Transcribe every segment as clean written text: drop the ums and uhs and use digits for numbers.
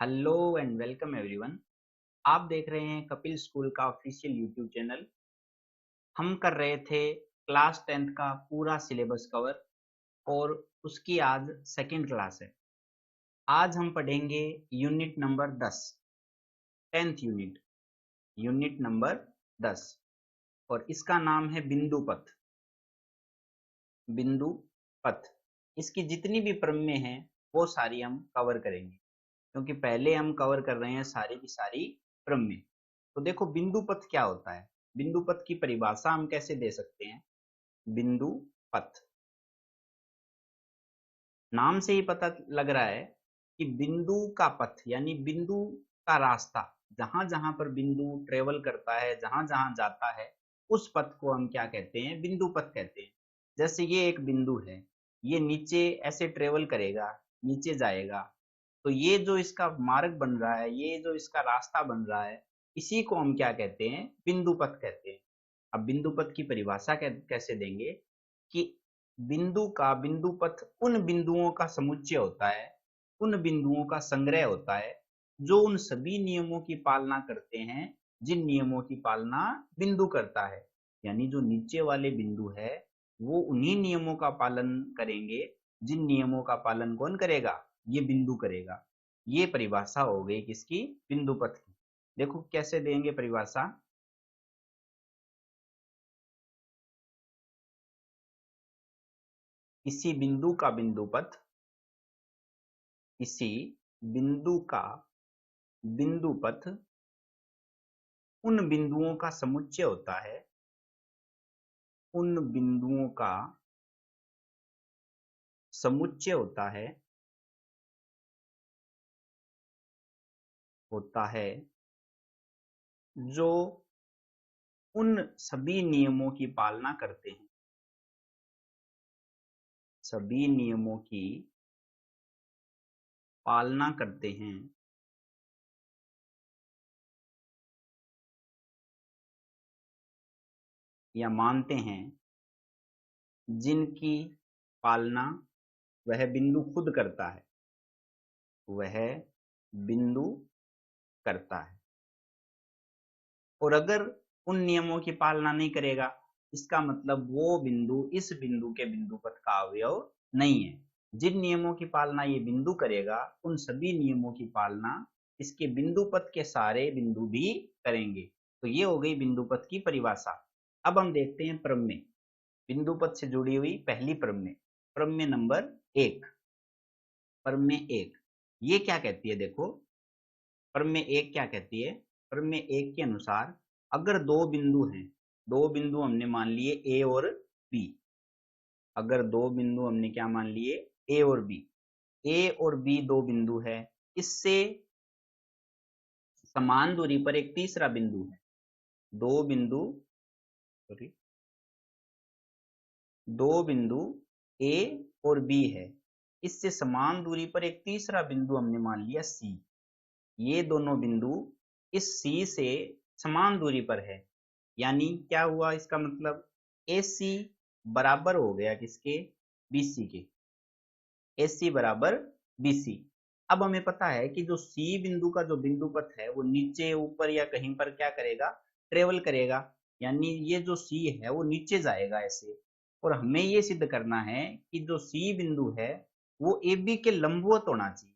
Hello and welcome everyone. आप देख रहे हैं कपिल स्कूल का ऑफिशियल यूट्यूब चैनल। आप देख रहे हैं कपिल स्कूल का ऑफिशियल यूट्यूब चैनल। हम कर रहे थे क्लास 10th का पूरा सिलेबस कवर और उसकी आज सेकंड क्लास है। आज हम पढ़ेंगे unit number 10, 10th unit, unit number 10 और इसका नाम है बिंदु पथ। बिंदु पथ, इसकी जितनी भी प्रमेय हैं वो सारी हम कवर करेंगे, क्योंकि पहले हम कवर कर रहे हैं सारी की सारी प्रमेय। तो देखो बिंदु पथ क्या होता है, बिंदु पथ की परिभाषा हम कैसे दे सकते हैं। बिंदु पथ, नाम से ही पता लग रहा है कि बिंदु का पथ यानी बिंदु का रास्ता, जहां जहां पर बिंदु ट्रेवल करता है, जहां जहां जाता है, उस पथ को हम क्या कहते हैं, बिंदु पथ कहते हैं। जैसे ये एक बिंदु है, ये नीचे ऐसे ट्रेवल करेगा, नीचे जाएगा, तो ये जो इसका मार्ग बन रहा है, ये जो इसका रास्ता बन रहा है, इसी को हम क्या कहते हैं, बिंदु पथ कहते हैं। अब बिंदु पथ की परिभाषा कैसे देंगे कि बिंदु का बिंदु पथ उन बिंदुओं का समुच्चय होता है, उन बिंदुओं का संग्रह होता है जो उन सभी नियमों की पालना करते हैं जिन नियमों की पालना बिंदु करता है। यानी जो नीचे वाले बिंदु है वो उन्हीं नियमों का पालन करेंगे जिन नियमों का पालन कौन करेगा, ये बिंदु करेगा। ये परिभाषा हो गई किसकी, बिंदु पथ की। देखो कैसे देंगे परिभाषा। किसी बिंदु का बिंदु पथ, किसी बिंदु का बिंदु पथ उन बिंदुओं का समुच्चय होता है, उन बिंदुओं का समुच्चय होता है जो उन सभी नियमों की पालना करते हैं, सभी नियमों की पालना करते हैं या मानते हैं, जिनकी पालना वह बिंदु खुद करता है, वह बिंदु करता है। और अगर उन नियमों की पालना नहीं करेगा, इसका मतलब वो बिंदु इस बिंदु के बिंदु पथ का अवयव नहीं है। जिन नियमों की पालना ये बिंदु करेगा, उन सभी नियमों की पालना इसके बिंदु पथ के सारे बिंदु भी करेंगे। तो ये हो गई बिंदु पथ की परिभाषा। अब हम देखते हैं प्रमेय, बिंदु पथ से जुड़ी हुई पहली प्रमेय, प्रमेय नंबर 1। प्रमेय 1 ये क्या कहती है, देखो प्रमेय 1 क्या कहती है। प्रमेय 1 के अनुसार अगर दो बिंदु हैं, दो बिंदु हमने मान लिए ए और बी, अगर दो बिंदु हमने क्या मान लिए, ए और बी, ए और बी दो बिंदु है, इससे समान दूरी पर एक तीसरा बिंदु है, दो बिंदु, सॉरी, दो बिंदु ए और बी है, इससे समान दूरी पर एक तीसरा बिंदु हमने मान लिया सी। ये दोनों बिंदु इस सी से समान दूरी पर है, यानी क्या हुआ, इसका मतलब AC बराबर हो गया किसके, BC के। AC बराबर BC। अब हमें पता है कि जो C बिंदु का जो बिंदु पथ है वो नीचे ऊपर या कहीं पर क्या करेगा, ट्रेवल करेगा, यानी ये जो C है वो नीचे जाएगा ऐसे। और हमें ये सिद्ध करना है कि जो C बिंदु है वो AB के लंबवत होना चाहिए,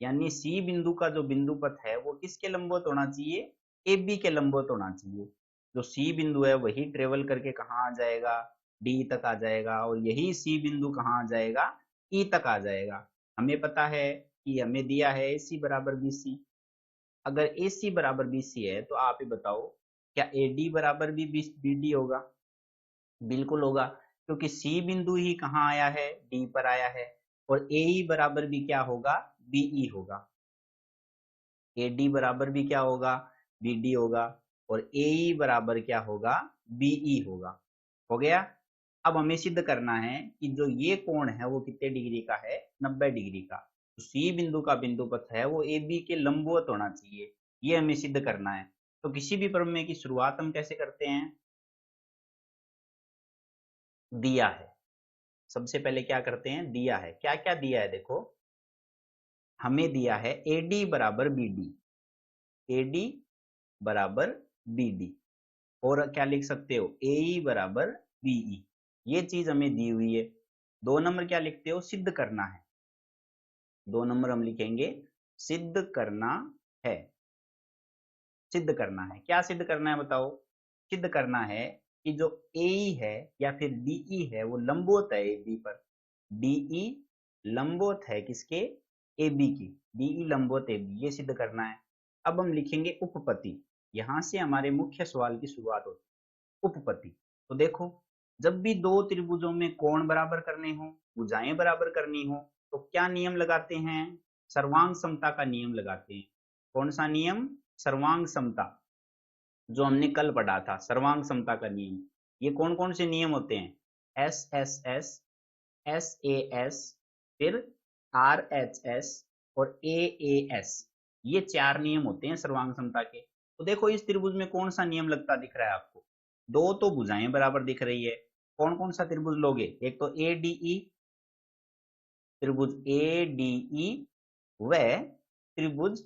यानी C बिंदु का जो बिंदु पथ है वो किसके लंबवत होना चाहिए, AB के लंबवत होना चाहिए। जो C बिंदु है वही ट्रेवल करके कहाँ आ जाएगा, D तक आ जाएगा, और यही C बिंदु कहाँ आ जाएगा, E तक आ जाएगा। हमें पता है कि हमें दिया है AC बराबर BC। अगर AC बराबर BC है तो आप ही बताओ क्या AD बराबर भी BD होगा। बिल्कुल होगा, क्योंकि C बिंदु ही कहाँ आया है, D पर आया है, और AE बराबर भी क्या होगा, BE होगा। AD बराबर भी क्या होगा, BD होगा, और AE बराबर क्या होगा, BE होगा। हो गया। अब हमें सिद्ध करना है कि जो ये कोण है वो कितने डिग्री का है, 90 डिग्री का। तो C बिंदु का बिंदु पथ है वो AB के लंबवत होना चाहिए, ये हमें सिद्ध करना है। तो किसी भी प्रमेय की शुरुआत हम कैसे करते हैं, दिया है, सबसे पहले क्या करते हैं, दिया है, क्या क्या दिया है देखो। हमें दिया है AD बराबर BD, AD बराबर BD, और क्या लिख सकते हो AE बराबर BE, ये चीज हमें दी हुई है। 2 नंबर क्या लिखते हो, सिद्ध करना है। 2 नंबर हम लिखेंगे सिद्ध करना है। सिद्ध करना है, क्या सिद्ध करना है बताओ। सिद्ध करना है कि जो AE है या फिर DE है वो लंबवत है AB पर। DE लंबवत है किसके, AB की। DE लंबवत AB, ये सिद्ध करना है। अब हम लिखेंगे उपपत्ति, यहां से हमारे मुख्य सवाल की शुरुआत होती है। उपपत्ति, तो देखो जब भी दो त्रिभुजों में कोण बराबर करने हो, भुजाएं बराबर करनी हो, तो क्या नियम लगाते हैं, सर्वांग समता का नियम लगाते हैं। कौन सा नियम, सर्वांग समता, जो हमने कल पढ़ा था, सर्वांग समता का नियम। ये कौन कौन से नियम होते हैं, SSS, SAS, फिर RHS और AAS, ये 4 नियम होते हैं सर्वांग समता के। तो देखो इस त्रिभुज में कौन सा नियम लगता दिख रहा है आपको, दो तो भुजाएं बराबर दिख रही है। कौन कौन सा त्रिभुज लोगे, एक तो ADE, त्रिभुज ADE व त्रिभुज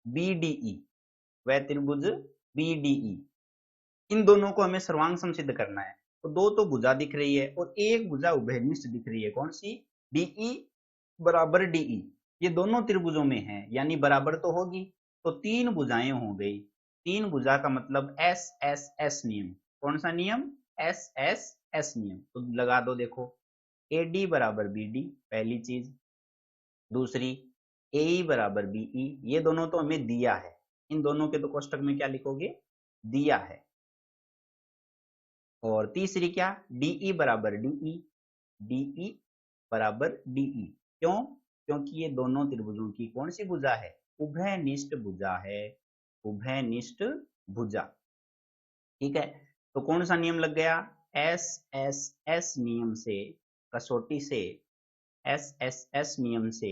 BDE, व त्रिभुज BDE, इन दोनों को हमें सर्वांग सम सिद्ध करना है। तो दो तो भुजा दिख रही है और एक भुजा उभयनिष्ठ दिख रही है, कौन सी, DE बराबर DE, ये दोनों त्रिभुजों में है यानी बराबर तो होगी। तो 3 भुजाएं हो गई, 3 भुजा का मतलब SSS नियम। कौन सा नियम, SSS नियम। तो लगा दो, देखो AD बराबर BD पहली चीज, दूसरी AE बराबर BE, ये दोनों तो हमें दिया है, इन दोनों के तो कोष्टक में क्या लिखोगे, दिया है। और तीसरी क्या, DE बराबर DE, DE बराबर DE, क्यों, क्योंकि ये दोनों त्रिभुजों की कौन सी भुजा है, उभयनिष्ठ भुजा है, उभयनिष्ठ भुजा। ठीक है, तो कौन सा नियम लग गया, SSS नियम से, कसौटी से, SSS नियम से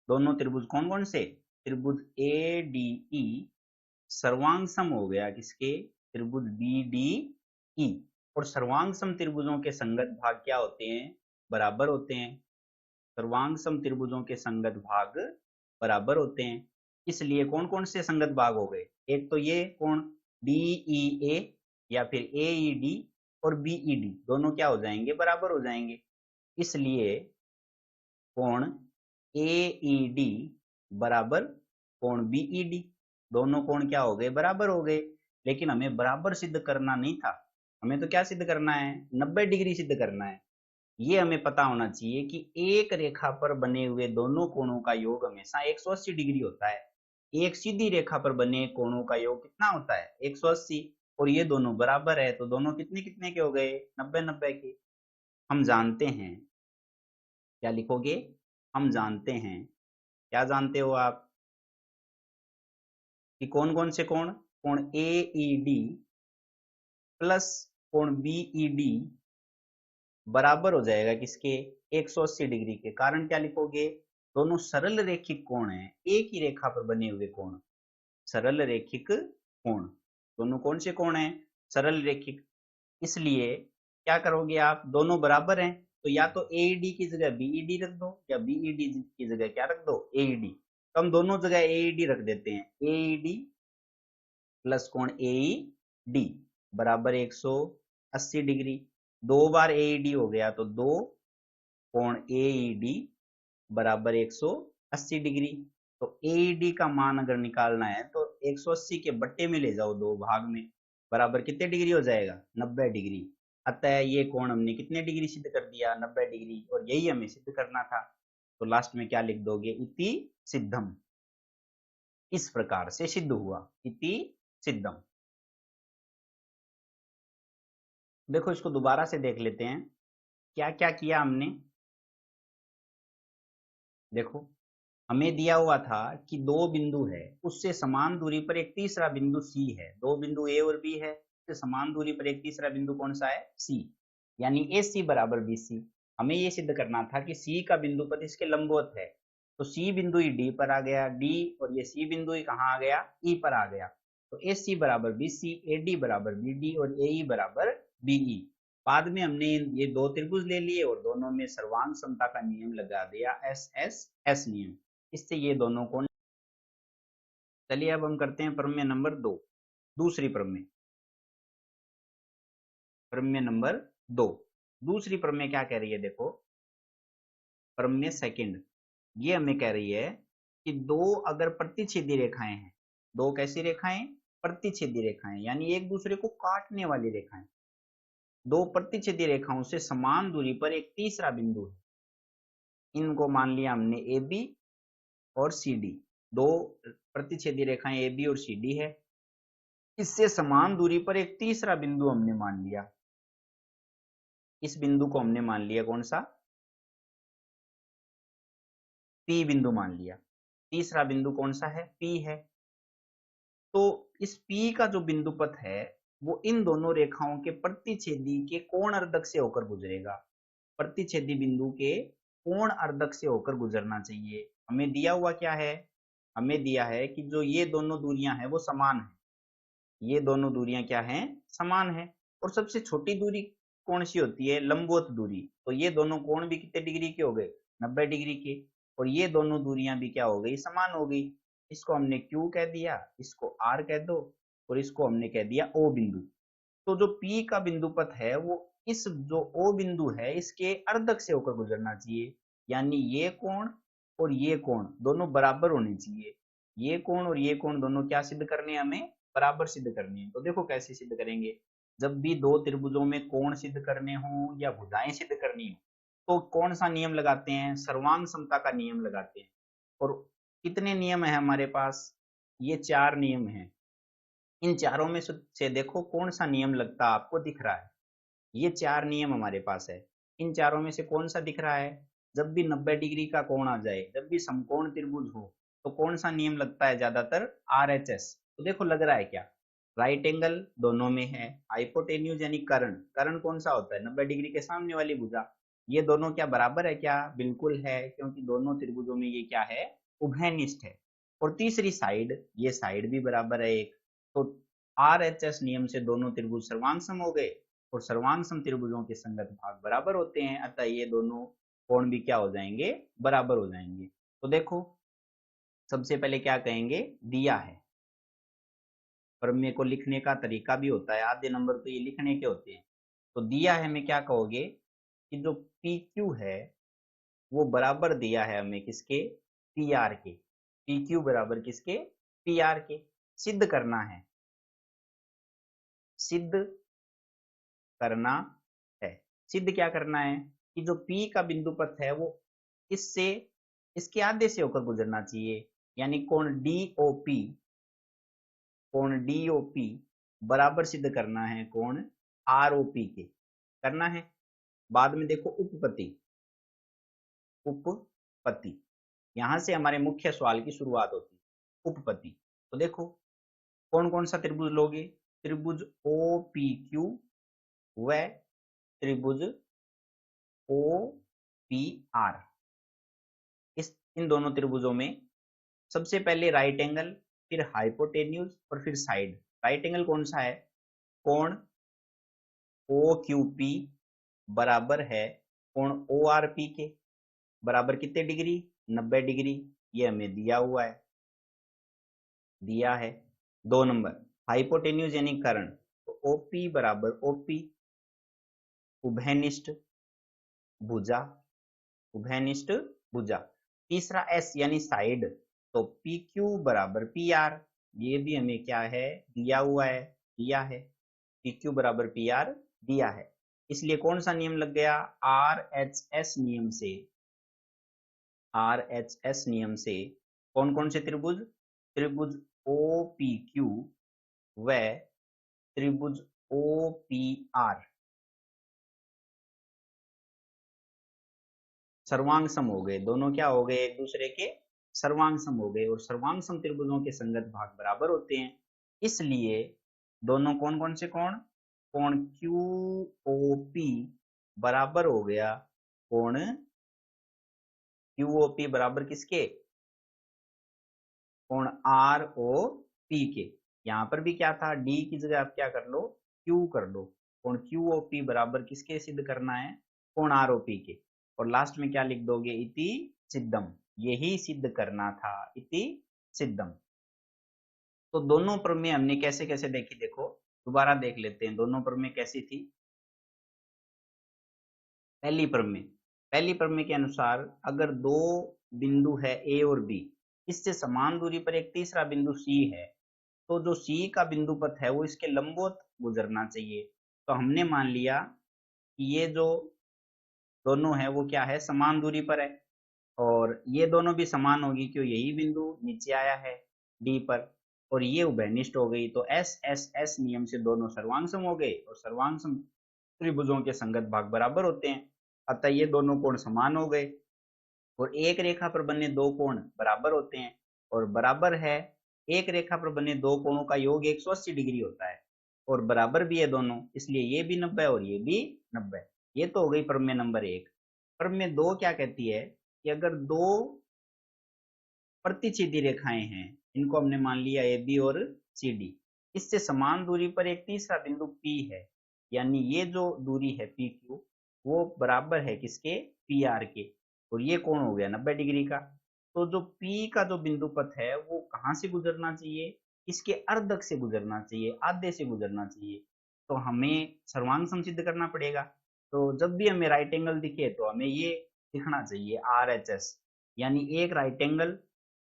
दोनों त्रिभुज कौन कौन से, त्रिभुज ADE सर्वांग सम हो गया किसके, त्रिभुज BDE। और सर्वांग सम त्रिभुजों के संगत भाग क्या होते हैं, बराबर होते हैं। सर्वांग सम त्रिभुजों के संगत भाग बराबर होते हैं। इसलिए कौन कौन से संगत भाग हो गए, एक तो ये कोण DEA या फिर AED और BED दोनों क्या हो जाएंगे, बराबर हो जाएंगे। इसलिए कोण AED बराबर कोण BED, दोनों कोण क्या हो गए, बराबर हो गए। लेकिन हमें बराबर सिद्ध करना नहीं था, हमें तो क्या सिद्ध करना है, 90 डिग्री सिद्ध करना है। ये हमें पता होना चाहिए कि एक रेखा पर बने हुए दोनों कोणों का योग हमेशा 180 डिग्री होता है। एक सीधी रेखा पर बने कोणों का योग कितना होता है, 180, और ये दोनों बराबर है, तो दोनों कितने कितने के हो गए, 90-90 के। हम जानते हैं, क्या लिखोगे, हम जानते हैं, क्या जानते हो आप, कि कौन कौन से कोण, कोण AED प्लस कोण BED बराबर हो जाएगा किसके, 180 डिग्री के। कारण क्या लिखोगे, दोनों सरल रेखिक कोण हैं, एक ही रेखा पर बने हुए कोण, सरल रेखिक कोण। दोनों कौन से कोण हैं, सरल रेखिक। इसलिए क्या करोगे आप, दोनों बराबर हैं तो या तो AED की जगह BED रख दो, या BED की जगह क्या रख दो, AED। तो हम दोनों जगह AED रख देते हैं, AED प्लस कोण AED बराबर 180 डिग्री। 2 बार AED हो गया तो 2 कोण AED बराबर 180 डिग्री। तो AED का मान अगर निकालना है तो 180 के बट्टे में ले जाओ, दो भाग में, बराबर कितने डिग्री हो जाएगा, 90 डिग्री। अतः ये कोण हमने कितने डिग्री सिद्ध कर दिया, 90 डिग्री, और यही हमें सिद्ध करना था। तो लास्ट में क्या लिख दोगे, इति सिद्धम, इस प्रकार से सिद्ध हुआ, इति सिद्धम। देखो इसको दोबारा से देख लेते हैं, क्या क्या किया हमने। देखो हमें दिया हुआ था कि दो बिंदु है, उससे समान दूरी पर एक तीसरा बिंदु C है, दो बिंदु A और B है, उससे समान दूरी पर एक तीसरा बिंदु कौन सा है, C, यानी AC बराबर BC। हमें ये सिद्ध करना था कि C का बिंदु पथ इसके लंबवत है, तो C बिंदु ही D पर आ गया, D, और ये C बिंदु ही कहाँ आ गया, E पर आ गया। तो AC बराबर BC, AD बराबर BD और AE बराबर BE। बाद में हमने ये दो त्रिभुज ले लिए और दोनों में सर्वांग समता का नियम लगा दिया, SSS नियम। इससे ये दोनों कोण। चलिए अब हम करते हैं प्रमेय नंबर 2, दूसरी प्रमेय। प्रमेय नंबर 2, दूसरी प्रमेय क्या कह रही है, देखो प्रमेय सेकंड, ये हमें कह रही है कि दो अगर प्रतिच्छेदी रेखाएं हैं, दो कैसी रेखाएं, प्रतिच्छेदी रेखाएं, यानी एक दूसरे को काटने वाली रेखाएं, दो प्रतिच्छेदी रेखाओं से समान दूरी पर एक तीसरा बिंदु है, इनको मान लिया हमने ए बी और सी डी, दो प्रतिच्छेदी रेखाएं ए बी और सी डी है, इससे समान दूरी पर एक तीसरा बिंदु हमने मान लिया, इस बिंदु को हमने मान लिया कौन सा, पी बिंदु मान लिया, तीसरा बिंदु कौन सा है, पी है। तो इस पी का जो बिंदु पथ है वो इन दोनों रेखाओं के प्रतिच्छेदी के कोण अर्धक से होकर गुजरेगा, प्रतिच्छेदी बिंदु के कोण अर्धक से होकर गुजरना चाहिए। हमें दिया हुआ क्या है, हमें दिया है कि जो ये दोनों दूरियां हैं वो समान है, ये दोनों दूरियां क्या हैं, समान है। और सबसे छोटी दूरी कौन सी होती है, लंबवत दूरी, तो ये दोनों कोण भी कितने डिग्री के हो गए, 90 डिग्री के, और ये दोनों दूरियां भी क्या हो गई, समान हो गई। इसको हमने Q कह दिया, इसको R कह दो, और इसको हमने कह दिया O बिंदु। तो जो P का बिंदु पथ है वो इस जो O बिंदु है इसके अर्धक से होकर गुजरना चाहिए, यानी ये कोण और ये कोण दोनों बराबर होने चाहिए, ये कोण और ये कोण दोनों क्या सिद्ध करने हैं, हमें बराबर सिद्ध करनी है। तो देखो कैसे सिद्ध करेंगे, जब भी दो त्रिभुजों में कोण सिद्ध करने हो या भुजाएं सिद्ध करनी हो तो कौन सा नियम लगाते हैं, सर्वांग समता का नियम लगाते हैं। और कितने नियम है हमारे पास, ये 4 नियम हैं। इन चारों में से देखो कौन सा नियम लगता आपको दिख रहा है, ये 4 नियम हमारे पास है, इन चारों में से कौन सा दिख रहा है, जब भी 90 डिग्री का कोण आ जाए, जब भी समकोण त्रिभुज हो तो कौन सा नियम लगता है ज्यादातर, RHS। तो देखो लग रहा है क्या, राइट एंगल दोनों में है, हाइपोटेन्यूज यानी कर्ण, कर्ण कौन सा होता है, 90 डिग्री के सामने वाली भुजा, ये दोनों क्या बराबर है क्या, बिल्कुल है, क्योंकि दोनों त्रिभुजों में ये क्या है, उभयनिष्ठ है। और तीसरी साइड, ये साइड भी बराबर है एक, तो RHS नियम से दोनों त्रिभुज सर्वांग सम हो गए, और सर्वांग सम त्रिभुजों के संगत भाग बराबर होते हैं, अतः ये दोनों कोण भी क्या हो जाएंगे, बराबर हो जाएंगे। तो देखो सबसे पहले क्या कहेंगे, दिया है, प्रमेय को लिखने का तरीका भी होता है, आधे नंबर तो ये लिखने के होते हैं। तो दिया है में क्या कहोगे कि जो PQ है वो बराबर दिया है हमें किसके, PR के, PQ बराबर किसके, PR के। सिद्ध करना है, सिद्ध करना है, सिद्ध क्या करना है कि जो P का बिंदु पथ है वो इससे, इसके आधे से होकर गुजरना चाहिए, यानी कोण DOP, कोण DOP बराबर सिद्ध करना है कोण ROP के, करना है। बाद में देखो उपपत्ति, उपपत्ति, यहां से हमारे मुख्य सवाल की शुरुआत होती है, उपपत्ति। तो देखो कौन कौन सा त्रिभुज लोगे, त्रिभुज OPQ व त्रिभुज OPR, इन दोनों त्रिभुजों में सबसे पहले राइट एंगल, फिर हाइपोटेन्यूज और फिर साइड। राइट एंगल कौन सा है, कोण OQP बराबर है कोण ORP के, बराबर कितने डिग्री, 90 डिग्री, ये हमें दिया हुआ है, दिया है। 2 नंबर हाइपोटेन्यूज यानी कर्ण, तो OP बराबर OP, उभयनिष्ठ भुजा, उभयनिष्ठ भुजा। तीसरा S यानी साइड, तो PQ बराबर PR, ये भी हमें क्या है, दिया हुआ है, दिया है, PQ बराबर PR दिया है। इसलिए कौन सा नियम लग गया, RHS नियम से, RHS नियम से कौन कौन से त्रिभुज, त्रिभुज OPQ व त्रिभुज OPR सर्वांग सम हो गए, दोनों क्या हो गए, एक दूसरे के सर्वांग सम हो गए, और सर्वांग सम त्रिभुजों के संगत भाग बराबर होते हैं। इसलिए दोनों कौन कौन से कोण, कोण QOP बराबर हो गया कोण QOP बराबर किसके, कोण ROP के। यहां पर भी क्या था, D की जगह आप क्या कर लो, Q कर लो, कोण QOP बराबर किसके सिद्ध करना है, कोण ROP के। और लास्ट में क्या लिख दोगे, इति सिद्धम, यही सिद्ध करना था इति सिद्धम। तो दोनों प्रमेय हमने कैसे कैसे देखी, देखो दोबारा देख लेते हैं। दोनों प्रमेय कैसी थी? पहली प्रमेय के अनुसार अगर दो बिंदु है ए और बी, इससे समान दूरी पर एक तीसरा बिंदु सी है, तो जो सी का बिंदु पथ है वो इसके लंबवत गुजरना चाहिए। तो हमने मान लिया कि ये जो दोनों है वो क्या है, समान दूरी पर है, और ये दोनों भी समान होगी क्यों, यही बिंदु नीचे आया है डी पर, और ये उभयनिष्ठ हो गई। तो एस एस एस नियम से दोनों सर्वांग सम हो गए, और सर्वांग सम त्रिभुजों के संगत भाग बराबर होते हैं, अतः ये दोनों कोण समान हो गए। और एक रेखा पर बने दो कोण बराबर होते हैं, और बराबर है, एक रेखा पर बने दो कोणों का योग 180 डिग्री होता है, और बराबर भी है दोनों, इसलिए ये भी 90 और ये भी 90। ये तो हो गई प्रमेय नंबर 1। प्रमेय 2 क्या कहती है कि अगर दो प्रतिच्छेदी रेखाएं हैं, इनको हमने मान लिया ए बी और सी डी, इससे समान दूरी पर एक तीसरा बिंदु पी है, यानी ये जो दूरी है पी क्यू वो बराबर है किसके, पी आर के, और ये कोण हो गया 90 डिग्री का। तो जो पी का जो बिंदु पथ है वो कहाँ से गुजरना चाहिए, इसके अर्धक से गुजरना चाहिए, आधे से गुजरना चाहिए। तो हमें सर्वांग सम सिद्ध करना पड़ेगा। तो जब भी हमें राइट एंगल दिखे तो हमें ये दिखना चाहिए आर एच एस, यानी एक राइट एंगल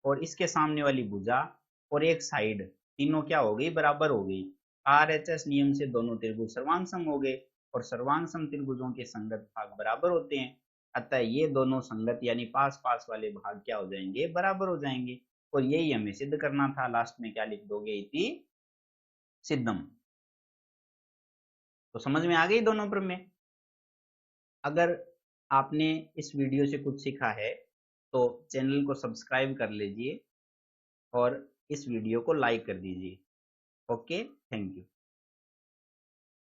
और इसके सामने वाली भुजा और एक साइड, तीनों क्या हो गई, बराबर हो गई। आर एच एस नियम से दोनों त्रिभुज सर्वांग सम हो गए, और सर्वांग सम त्रिभुजों के संगत भाग बराबर होते हैं, अतः ये दोनों संगत यानी पास पास वाले भाग क्या हो जाएंगे, बराबर हो जाएंगे। और यही हमें सिद्ध करना था। लास्ट में क्या लिख दोगे, इति सिद्धम। तो समझ में आ गई दोनों प्रमेय। अगर आपने इस वीडियो से कुछ सीखा है तो चैनल को सब्सक्राइब कर लीजिए और इस वीडियो को लाइक कर दीजिए। Okay, thank you.